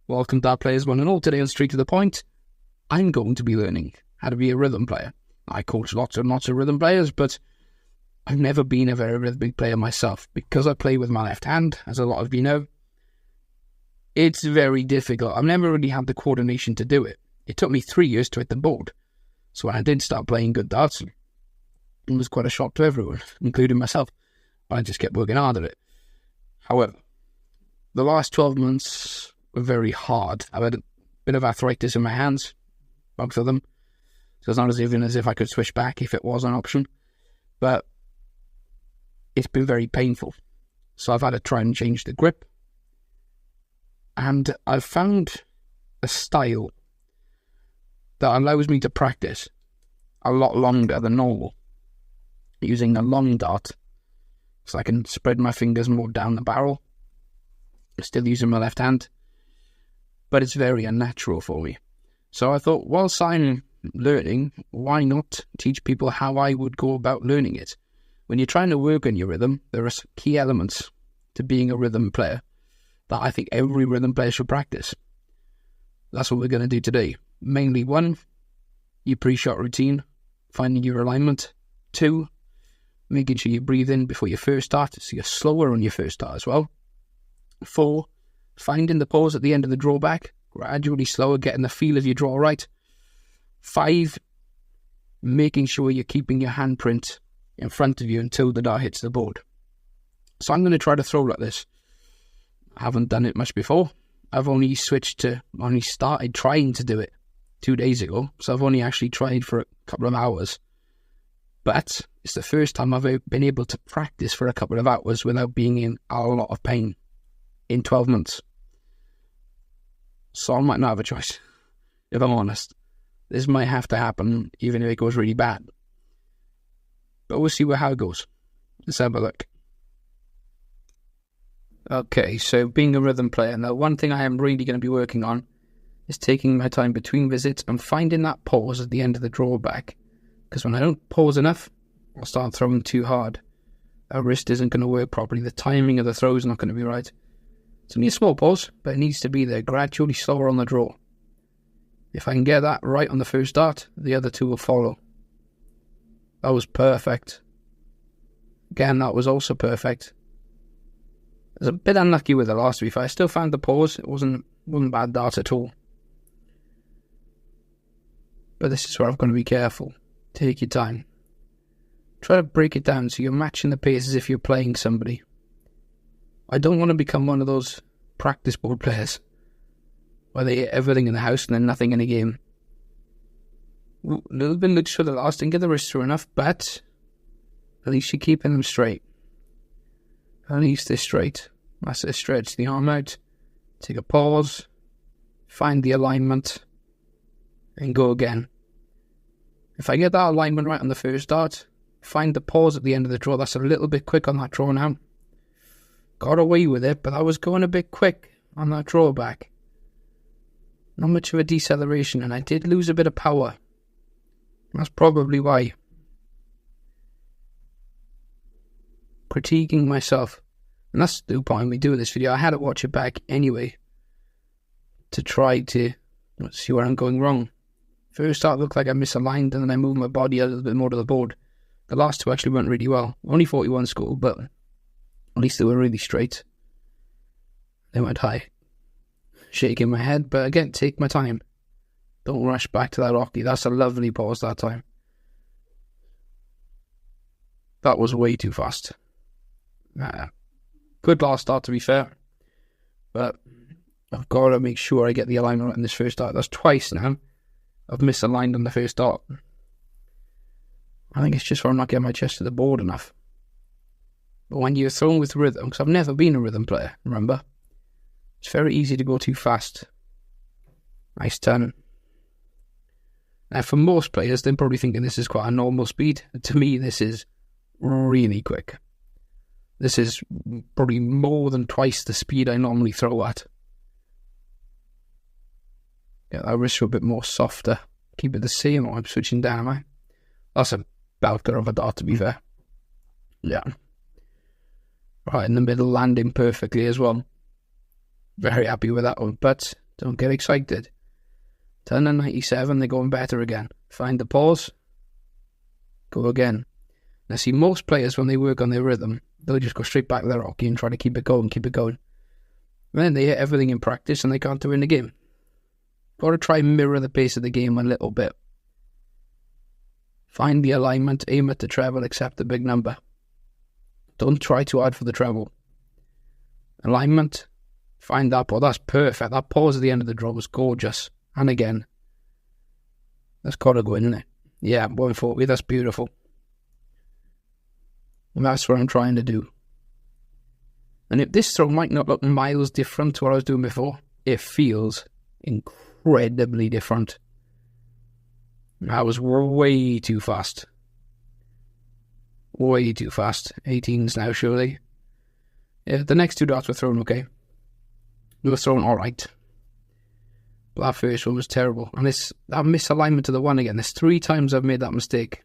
Welcome dart players one and all. Today on Straight to the Point, I'm going to be learning how to be a rhythm player. I coach lots and lots of rhythm players, but I've never been a very rhythmic player myself. Because I play with my left hand, as a lot of you know, it's very difficult. I've never really had the coordination to do it. It took me 3 years to hit the board. So when I did start playing good darts, it was quite a shock to everyone, including myself. I just kept working hard at it. However, the last 12 months were very hard. I've had a bit of arthritis in my hands, both of them. So it's not as if I could switch back if it was an option. But it's been very painful. So I've had to try and change the grip. And I've found a style that allows me to practice a lot longer than normal, using a long dart, so I can spread my fingers more down the barrel, still using my left hand, but it's very unnatural for me. So I thought, whilst I'm learning, why not teach people how I would go about learning it? When you're trying to work on your rhythm, there are some key elements to being a rhythm player that I think every rhythm player should practice. That's what we're going to do today. Mainly 1, your pre-shot routine, finding your alignment. 2, making sure you breathe in before your first start, so you're slower on your first start as well. 4, finding the pause at the end of the drawback, gradually slower, getting the feel of your draw right. 5, making sure you're keeping your handprint in front of you until the dart hits the board. So I'm going to try to throw like this. I haven't done it much before. I've only started trying to do it 2 days ago, so I've only actually tried for a couple of hours. But it's the first time I've been able to practice for a couple of hours without being in a lot of pain in 12 months. So I might not have a choice, if I'm honest. This might have to happen, even if it goes really bad. But we'll see how it goes. Let's have a look. Okay, so being a rhythm player, now one thing I am really going to be working on is taking my time between visits and finding that pause at the end of the drawback. Because when I don't pause enough, I'll start throwing too hard. Our wrist isn't going to work properly. The timing of the throw is not going to be right. It's only a small pause, but it needs to be there, gradually slower on the draw. If I can get that right on the first dart, the other 2 will follow. That was perfect. Again, that was also perfect. I was a bit unlucky with the last reef. I still found the pause. It wasn't a bad dart at all. But this is where I've got to be careful. Take your time. Try to break it down so you're matching the pace as if you're playing somebody. I don't want to become one of those practice board players where they hit everything in the house and then nothing in a game. A little bit loose for the last, didn't get the wrist through enough, but at least you're keeping them straight. At least they're straight. That's it. Stretch the arm out, take a pause, find the alignment, and go again. If I get that alignment right on the first dart, find the pause at the end of the draw. That's a little bit quick on that draw now. Got away with it, but I was going a bit quick on that drawback. Not much of a deceleration, and I did lose a bit of power. That's probably why. Critiquing myself. And that's the point of me doing this video. I had to watch it back anyway to try to see where I'm going wrong. First start looked like I misaligned, and then I moved my body a little bit more to the board. The last 2 actually went really well. Only 41 score, but at least they were really straight. They went high. Shaking my head, but again, take my time. Don't rush back to that rocky. That's a lovely pause that time. That was way too fast. Good last start, to be fair. But I've got to make sure I get the alignment right in this first start. That's twice now I've misaligned on the first start. I think it's just where I'm not getting my chest to the board enough. But when you're thrown with rhythm, because I've never been a rhythm player, remember? It's very easy to go too fast. Nice turn. Now, for most players, they're probably thinking this is quite a normal speed. To me, this is really quick. This is probably more than twice the speed I normally throw at. Get that wrist a bit more softer. Keep it the same, or I'm switching down, am I? That's a belter of a dart, to be fair. Yeah. Right in the middle, landing perfectly as well. Very happy with that one. But Don't get excited. Turn to 97, they're going better again. Find the pause. Go again. Now see, most players, when they work on their rhythm, they'll just go straight back to their hockey and try to keep it going. And then they hit everything in practice and they can't do it in the game. Got to try and mirror the pace of the game a little bit. Find the alignment, aim at the treble, accept the big number. Don't try too hard for the treble. Alignment, find that pause. That's perfect. That pause at the end of the draw was gorgeous. And again, that's got to go in there. Yeah, 140, that's beautiful. And that's what I'm trying to do. And if this throw might not look miles different to what I was doing before, it feels incredibly different. That was way too fast. Way too fast. 18s now, surely. Yeah, the next two darts were thrown okay. They were thrown alright. But that first one was terrible. And that misalignment to the one again. There's 3 times I've made that mistake.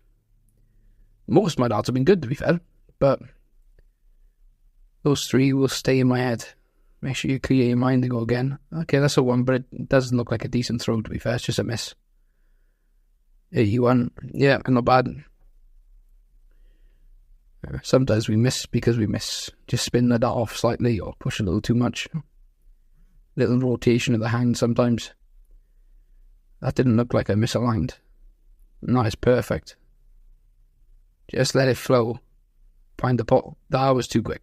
Most of my darts have been good, to be fair. But those 3 will stay in my head. Make sure you clear your mind and go again. Okay, that's a 1, but it doesn't look like a decent throw, to be fair. It's just a miss. 81. Yeah, not bad. Sometimes we miss because we miss. Just spin the dart off slightly or push a little too much. Little rotation of the hand sometimes. That didn't look like I misaligned. No, it's perfect. Just let it flow. Find the pot. That was too quick.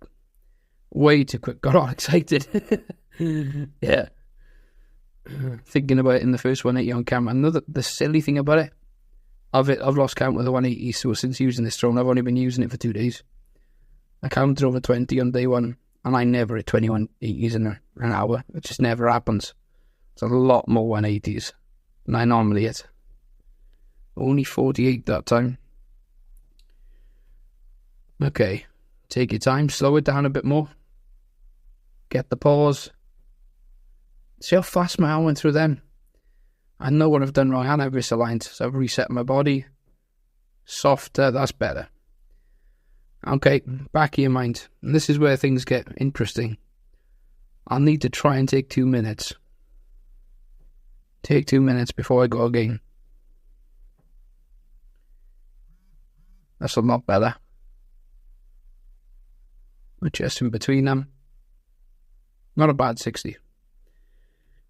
Way too quick. Got all excited. Yeah. Thinking about it in the first 180 on camera. The silly thing about it, I've lost count with the 180, so since using this drone, I've only been using it for 2 days. I counted over 20 on day 1, and I never hit 21 80s in an hour. It just never happens. It's a lot more 180s than I normally hit. Only 48 that time. Okay, take your time, slow it down a bit more. Get the pause. See how fast my arm went through then? I know what I've done wrong, and I've misaligned, so I've reset my body. Softer, that's better. Okay, back of your mind. And this is where things get interesting. I'll need to try and take 2 minutes. Take 2 minutes before I go again. That's a lot better. Just in between them. Not a bad 60.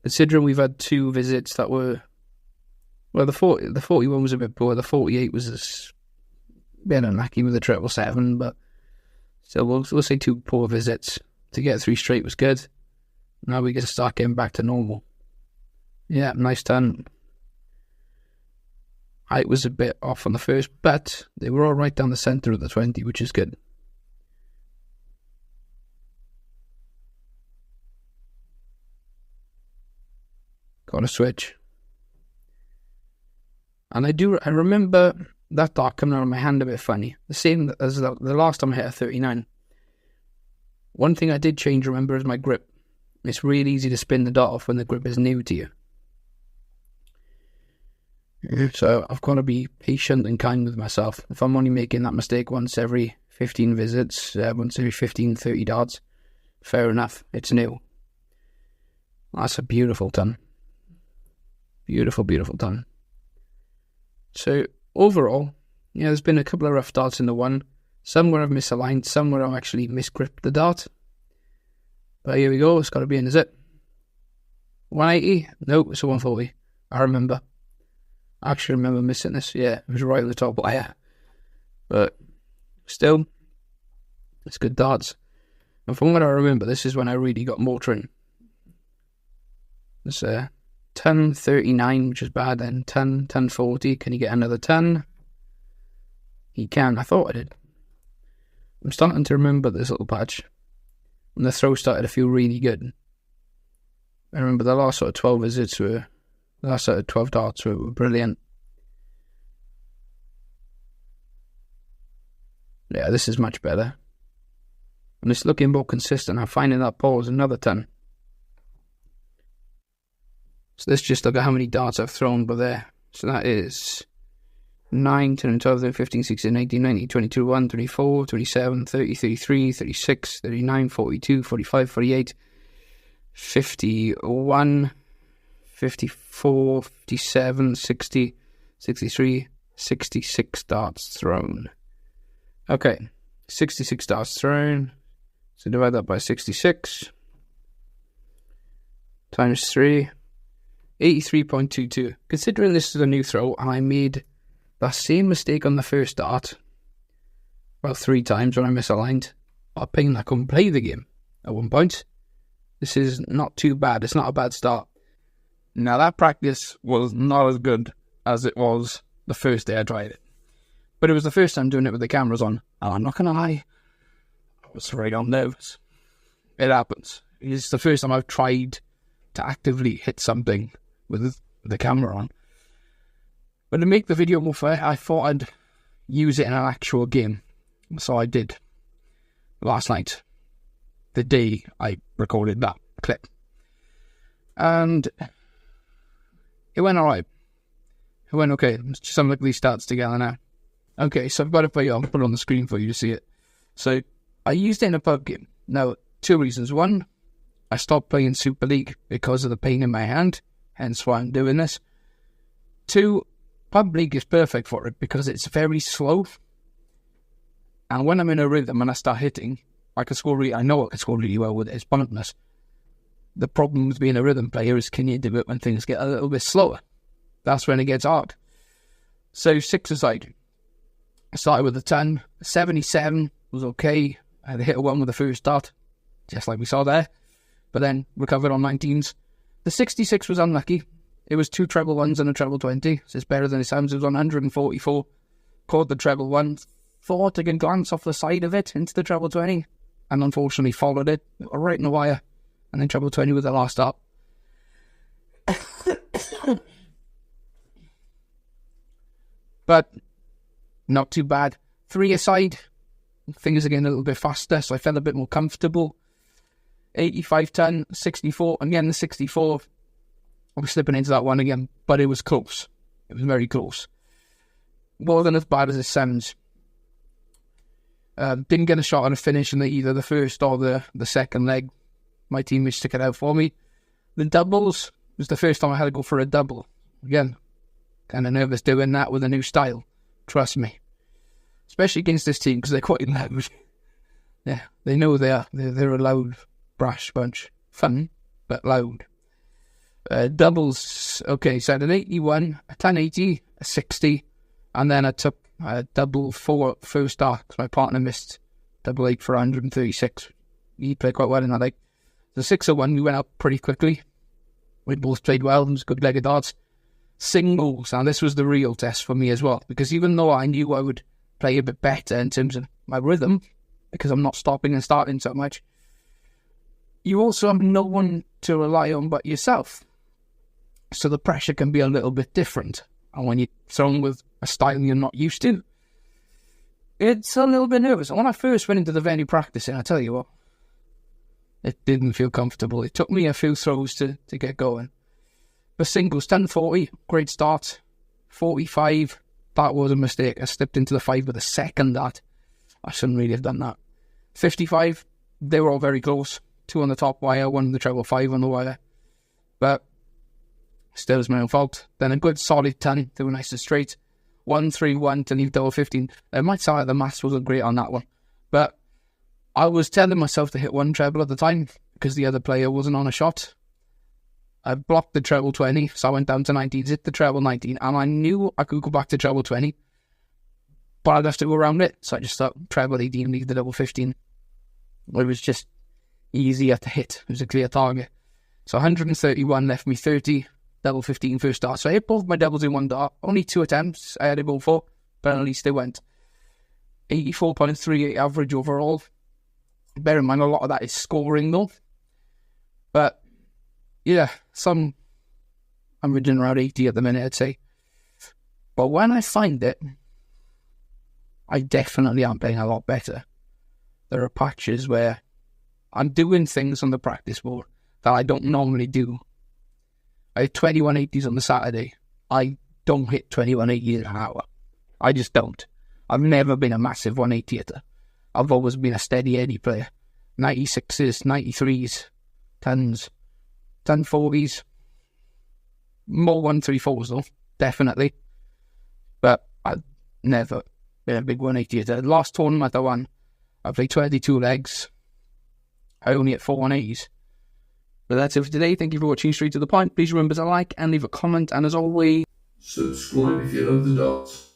Considering we've had 2 visits that were... Well, the 41 was a bit poor. The 48 was a bit unlucky with the 777, but still, we'll say 2 poor visits. To get 3 straight was good. Now we get to start getting back to normal. Yeah, nice turn. Height was a bit off on the first, but they were all right down the centre of the 20, which is good. Got a switch. And I remember that dart coming out of my hand a bit funny. The same as the last time I hit a 39. One thing I did change, remember, is my grip. It's really easy to spin the dart off when the grip is new to you. So I've got to be patient and kind with myself. If I'm only making that mistake once every 15 visits, once every 15, 30 darts, fair enough, it's new. That's a beautiful ton. Beautiful, beautiful ton. So overall, yeah, there's been a couple of rough darts in the one. Some where I've misaligned, some where I've actually misgripped the dart. But here we go, it's got to be in, is it? 180? Nope, it's a 140. I remember. I actually remember missing this. Yeah, it was right at the top wire. But still, it's good darts. And from what I remember, this is when I really got motoring. It's 10.39, which is bad then. 10.40. Can he get another 10? He can. I thought I did. I'm starting to remember this little patch. And the throw started to feel really good. I remember the last sort of 12 visits were... The last sort of 12 darts were brilliant. Yeah, this is much better. And it's looking more consistent. I'm finding that pause another 10. So let's just look at how many darts I've thrown by there. So that is 9, 10, 12, 13, 15, 16, 18, 19, 22, 1, 24, 27, 30, 33, 36, 39, 42, 45, 48, 51, 54, 57, 60, 63, 66 darts thrown. Okay, 66 darts thrown. So divide that by 66 times 3, 83.22. Considering this is a new throw, and I made that same mistake on the first dart, well, 3 times when I misaligned, I pain I couldn't play the game at one point. This is not too bad. It's not a bad start. Now, that practice was not as good as it was the first day I tried it. But it was the first time doing it with the cameras on. And I'm not going to lie, I was right on nervous. It happens. It's the first time I've tried to actively hit something with the camera on. But to make the video more fair, I thought I'd use it in an actual game. So I did. Last night. The day I recorded that clip. And it went alright. It went okay. Let's just look at these stats together now. Okay, so I've got to put it on the screen for you to see it. So I used it in a pub game. Now, 2 reasons. One, I stopped playing Super League because of the pain in my hand, hence why I'm doing this. 2, pub league is perfect for it because it's very slow. And when I'm in a rhythm and I start hitting, I know I can score really well with it. It's pointless. The problem with being a rhythm player is, can you do it when things get a little bit slower? That's when it gets hard. So 6 aside. I started with a 10. 77 was okay. I had hit a 1 with the first dart, just like we saw there. But then recovered on 19s. The 66 was unlucky. It was 2 treble 1s and a treble 20. So it's better than it sounds. It was on 144. Caught the treble 1. Thought I could glance off the side of it into the treble 20. And unfortunately followed it right in the wire. And then treble 20 with the last dart. But not too bad. 3 aside, things are getting a little bit faster, so I felt a bit more comfortable. 85 10, 64. Again, the 64, I was slipping into that one again, but it was close. It was very close. Wasn't as bad as it sounds. Didn't get a shot on a finish in either the first or the second leg. My teammates took it out for me. The doubles was the first time I had to go for a double. Again, kind of nervous doing that with a new style. Trust me. Especially against this team, because they're quite loud. Yeah, they know they are. They're a loud, brash bunch. Fun, but loud. Doubles, okay, so I had an 81, a 1080, a 60, and then I took a double 4 first start, because my partner missed double 8 for 136. He played quite well in that leg. The 601, we went up pretty quickly. We both played well. It was a good leg of darts. Singles, and this was the real test for me as well, because even though I knew I would play a bit better in terms of my rhythm, because I'm not stopping and starting so much, you also have no one to rely on but yourself. So the pressure can be a little bit different. And when you're thrown with a style you're not used to, it's a little bit nervous. And when I first went into the venue practicing, I tell you what, it didn't feel comfortable. It took me a few throws to get going. But singles, 10-40, great start. 45, that was a mistake. I slipped into the 5 with a second dart. I shouldn't really have done that. 55, they were all very close. 2 on the top wire, 1 on the treble 5 on the wire. But still was my own fault. Then a good solid 10, they were nice and straight. 1-3-1 to leave double 15. It might sound like the maths wasn't great on that one. But I was telling myself to hit 1 treble at the time because the other player wasn't on a shot. I blocked the treble 20, so I went down to 19, hit the treble 19, and I knew I could go back to treble 20, but I'd have to go around it, so I just thought treble 18, leave the double 15. It was just easier to hit. It was a clear target. So 131 left me 30, double 15 first dart. So I hit both my doubles in 1 dart. Only 2 attempts I had to go for, but at least they went. 84.38 average overall. Bear in mind, a lot of that is scoring though. But yeah, I'm averaging around 80 at the minute, I'd say. But when I find it, I definitely am playing a lot better. There are patches where I'm doing things on the practice board that I don't normally do. I hit 2180s on the Saturday. I don't hit 2180s an hour. I just don't. I've never been a massive 180 hitter. I've always been a steady Eddie player. 96s, 93s, 10s, 1040s. more 134s though, definitely. But I've never been a big 180. The last tournament I won, I played 22 legs. I only hit 4 180s. But that's it for today. Thank you for watching Straight to the Point. Please remember to like and leave a comment. And as always, subscribe if you love the dots.